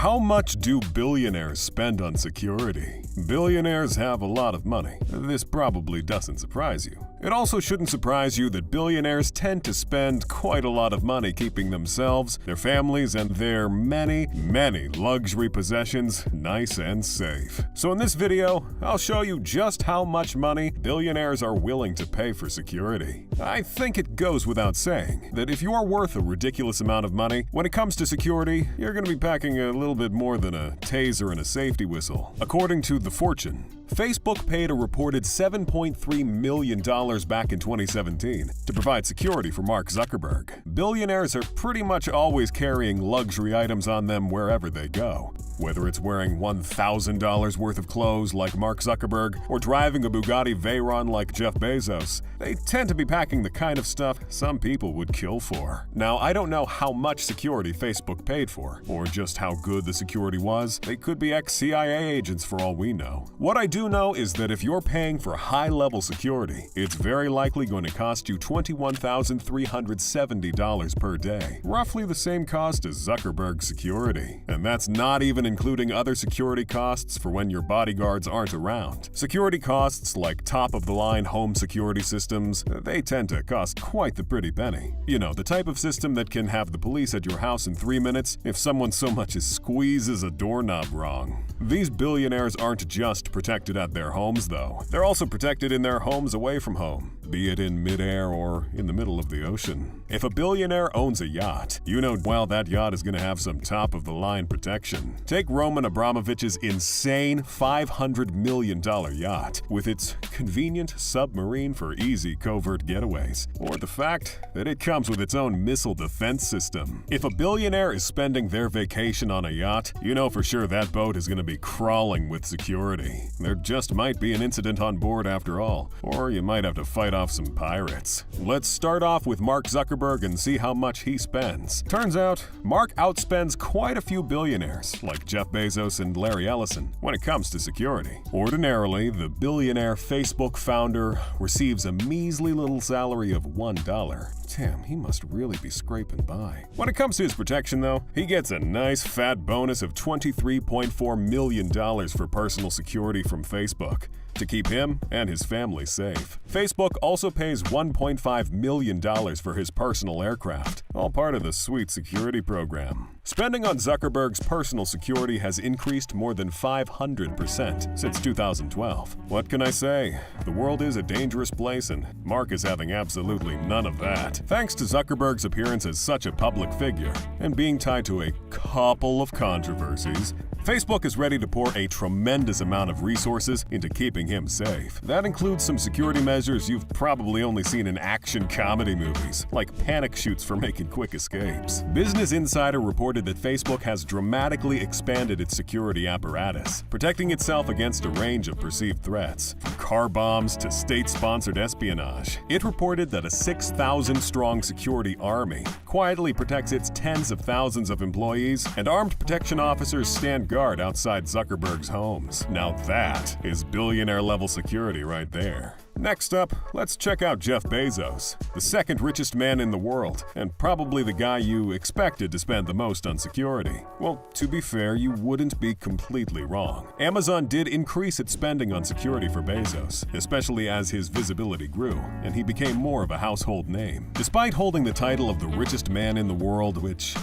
How much do billionaires spend on security? Billionaires have a lot of money. This probably doesn't surprise you. It also shouldn't surprise you that billionaires tend to spend quite a lot of money keeping themselves, their families, and their many, many luxury possessions nice and safe. So in this video, I'll show you just how much money billionaires are willing to pay for security. I think it goes without saying that if you're worth a ridiculous amount of money, when it comes to security, you're going to be packing a little bit more than a taser and a safety whistle. According to The Fortune, Facebook paid a reported $7.3 million back in 2017 to provide security for Mark Zuckerberg. Billionaires are pretty much always carrying luxury items on them wherever they go. Whether it's wearing $1,000 worth of clothes like Mark Zuckerberg or driving a Bugatti Veyron like Jeff Bezos, they tend to be packing the kind of stuff some people would kill for. Now, I don't know how much security Facebook paid for, or just how good the security was. They could be ex-CIA agents for all we know. What I do know is that if you're paying for high-level security, it's very likely going to cost you $21,370 per day, roughly the same cost as Zuckerberg's security. And that's not even including other security costs for when your bodyguards aren't around. Security costs like top-of-the-line home security systems, they tend to cost quite the pretty penny. You know, the type of system that can have the police at your house in 3 minutes if someone so much as squeezes a doorknob wrong. These billionaires aren't just protected at their homes, though. They're also protected in their homes away from home, be it in midair or in the middle of the ocean. If a billionaire owns a yacht, you know well that yacht is going to have some top-of-the-line protection. Take Roman Abramovich's insane $500 million yacht, with its convenient submarine for easy covert getaways, or the fact that it comes with its own missile defense system. If a billionaire is spending their vacation on a yacht, you know for sure that boat is going to be crawling with security. There just might be an incident on board after all, or you might have to fight off some pirates. Let's start off with Mark Zuckerberg and see how much he spends. Turns out, Mark outspends quite a few billionaires, like Jeff Bezos and Larry Ellison, when it comes to security. Ordinarily, the billionaire Facebook founder receives a measly little salary of $1. Damn, he must really be scraping by. When it comes to his protection, though, he gets a nice fat bonus of $23.4 million for personal security from Facebook to keep him and his family safe. Facebook also pays $1.5 million for his personal aircraft, all part of the sweet security program. Spending on Zuckerberg's personal security has increased more than 500% since 2012. What can I say? The world is a dangerous place, and Mark is having absolutely none of that. Thanks to Zuckerberg's appearance as such a public figure and being tied to a couple of controversies, Facebook is ready to pour a tremendous amount of resources into keeping him safe. That includes some security measures you've probably only seen in action comedy movies, like panic shoots for making quick escapes. Business Insider reported that Facebook has dramatically expanded its security apparatus, protecting itself against a range of perceived threats, from car bombs to state-sponsored espionage. It reported that a 6,000-strong security army quietly protects its tens of thousands of employees, and armed protection officers stand guard outside Zuckerberg's homes. Now that is billionaire-level security right there. Next up, let's check out Jeff Bezos, the second richest man in the world, and probably the guy you expected to spend the most on security. Well, to be fair, you wouldn't be completely wrong. Amazon did increase its spending on security for Bezos, especially as his visibility grew, and he became more of a household name. Despite holding the title of the richest man in the world, which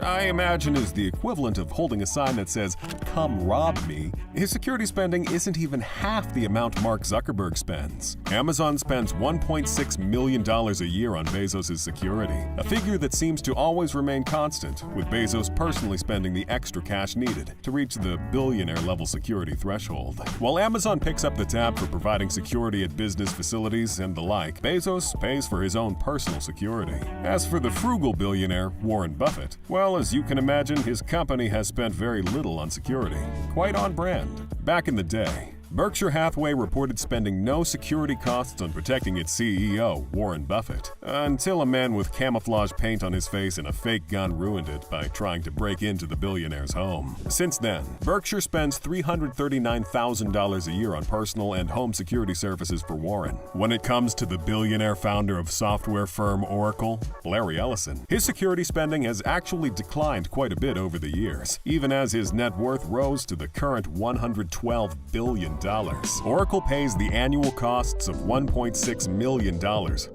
I imagine is the equivalent of holding a sign that says, "Come rob me," his security spending isn't even half the amount Mark Zuckerberg spends. Amazon spends $1.6 million a year on Bezos' security, a figure that seems to always remain constant, with Bezos personally spending the extra cash needed to reach the billionaire-level security threshold. While Amazon picks up the tab for providing security at business facilities and the like, Bezos pays for his own personal security. As for the frugal billionaire, Warren Buffett, well, as you can imagine, his company has spent very little on security. Quite on brand. Back in the day, Berkshire Hathaway reported spending no security costs on protecting its CEO, Warren Buffett, until a man with camouflage paint on his face and a fake gun ruined it by trying to break into the billionaire's home. Since then, Berkshire spends $339,000 a year on personal and home security services for Warren. When it comes to the billionaire founder of software firm Oracle, Larry Ellison, his security spending has actually declined quite a bit over the years, even as his net worth rose to the current $112 billion. Oracle pays the annual costs of $1.6 million,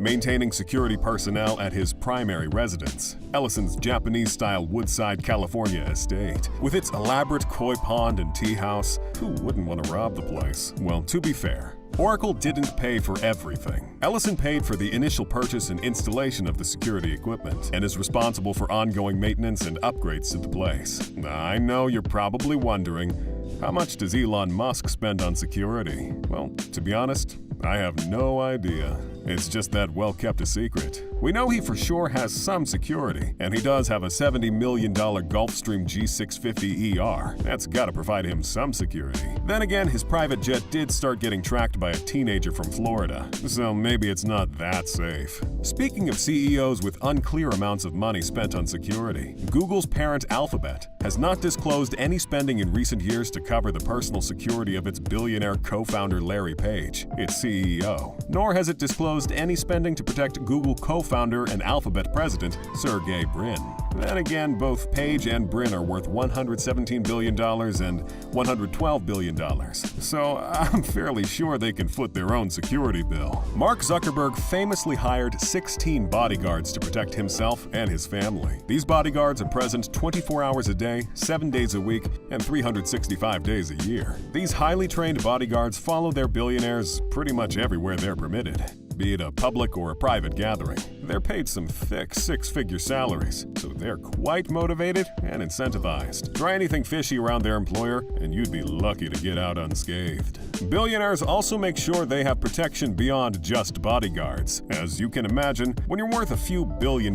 maintaining security personnel at his primary residence, Ellison's Japanese-style Woodside, California estate. With its elaborate koi pond and tea house, who wouldn't want to rob the place? Well, to be fair, Oracle didn't pay for everything. Ellison paid for the initial purchase and installation of the security equipment and is responsible for ongoing maintenance and upgrades to the place. I know you're probably wondering, how much does Elon Musk spend on security? Well, to be honest, I have no idea. It's just that well kept a secret. We know he for sure has some security, and he does have a $70 million Gulfstream G650ER. That's gotta provide him some security. Then again, his private jet did start getting tracked by a teenager from Florida, so maybe it's not that safe. Speaking of CEOs with unclear amounts of money spent on security, Google's parent Alphabet has not disclosed any spending in recent years to cover the personal security of its billionaire co-founder Larry Page, its CEO. Nor has it disclosed any spending to protect Google co-founder and Alphabet president Sergey Brin. Then again, both Page and Brin are worth $117 billion and $112 billion, so I'm fairly sure they can foot their own security bill. Mark Zuckerberg famously hired 16 bodyguards to protect himself and his family. These bodyguards are present 24 hours a day, 7 days a week, and 365 days a year. These highly trained bodyguards follow their billionaires pretty much everywhere they're permitted, be it a public or a private gathering. They're paid some thick six-figure salaries, so they're quite motivated and incentivized. Try anything fishy around their employer, and you'd be lucky to get out unscathed. Billionaires also make sure they have protection beyond just bodyguards. As you can imagine, when you're worth a few $1 billion,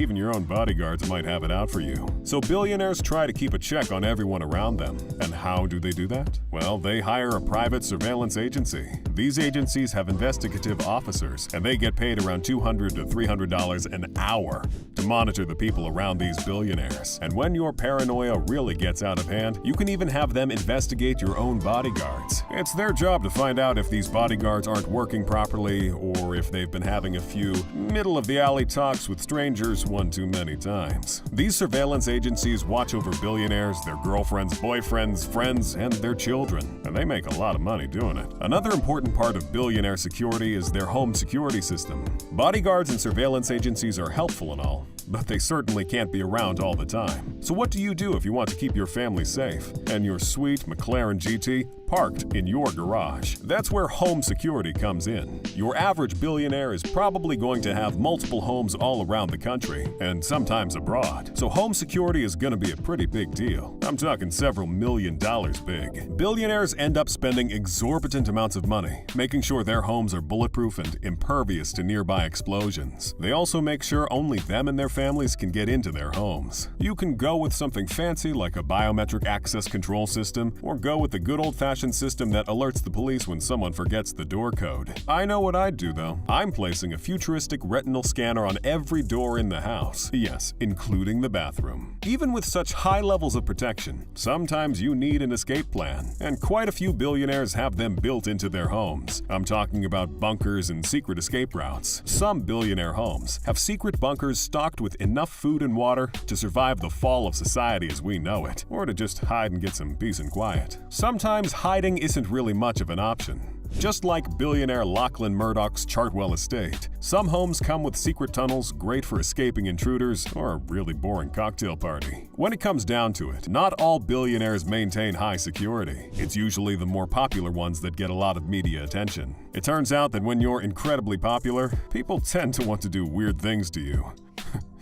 even your own bodyguards might have it out for you. So billionaires try to keep a check on everyone around them. And how do they do that? Well, they hire a private surveillance agency. These agencies have investigative officers, and they get paid around $200 to $300 an hour to monitor the people around these billionaires. And when your paranoia really gets out of hand, you can even have them investigate your own bodyguards. It's their job to find out if these bodyguards aren't working properly or if they've been having a few middle-of-the-alley talks with strangers one too many times. These surveillance agencies watch over billionaires, their girlfriends, boyfriends, friends, and their children, and they make a lot of money doing it. Another important part of billionaire security is their home security system. Bodyguards and surveillance agencies are helpful and all, but they certainly can't be around all the time. So what do you do if you want to keep your family safe and your sweet McLaren GT parked in your garage? That's where home security comes in. Your average billionaire is probably going to have multiple homes all around the country, and sometimes abroad. So home security is going to be a pretty big deal. I'm talking several $1 million big. Billionaires end up spending exorbitant amounts of money, making sure their homes are bulletproof and impervious to nearby explosions. They also make sure only them and their families can get into their homes. You can go with something fancy like a biometric access control system, or go with the good old-fashioned system that alerts the police when someone forgets the door code. I know what I'd do though. I'm placing a futuristic retinal scanner on every door in the house. Yes, including the bathroom. Even with such high levels of protection, sometimes you need an escape plan, and quite a few billionaires have them built into their homes. I'm talking about bunkers and secret escape routes. Some billionaire homes have secret bunkers stocked with enough food and water to survive the fall of society as we know it, or to just hide and get some peace and quiet. Sometimes hiding isn't really much of an option. Just like billionaire Lachlan Murdoch's Chartwell estate, some homes come with secret tunnels great for escaping intruders or a really boring cocktail party. When it comes down to it, not all billionaires maintain high security. It's usually the more popular ones that get a lot of media attention. It turns out that when you're incredibly popular, people tend to want to do weird things to you.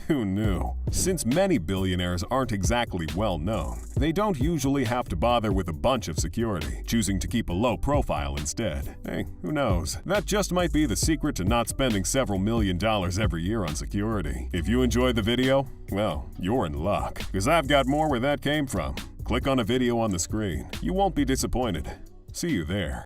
Who knew? Since many billionaires aren't exactly well known, they don't usually have to bother with a bunch of security, choosing to keep a low profile instead. Hey, who knows? That just might be the secret to not spending several $1 million every year on security. If you enjoyed the video, well, you're in luck, because I've got more where that came from. Click on a video on the screen. You won't be disappointed. See you there.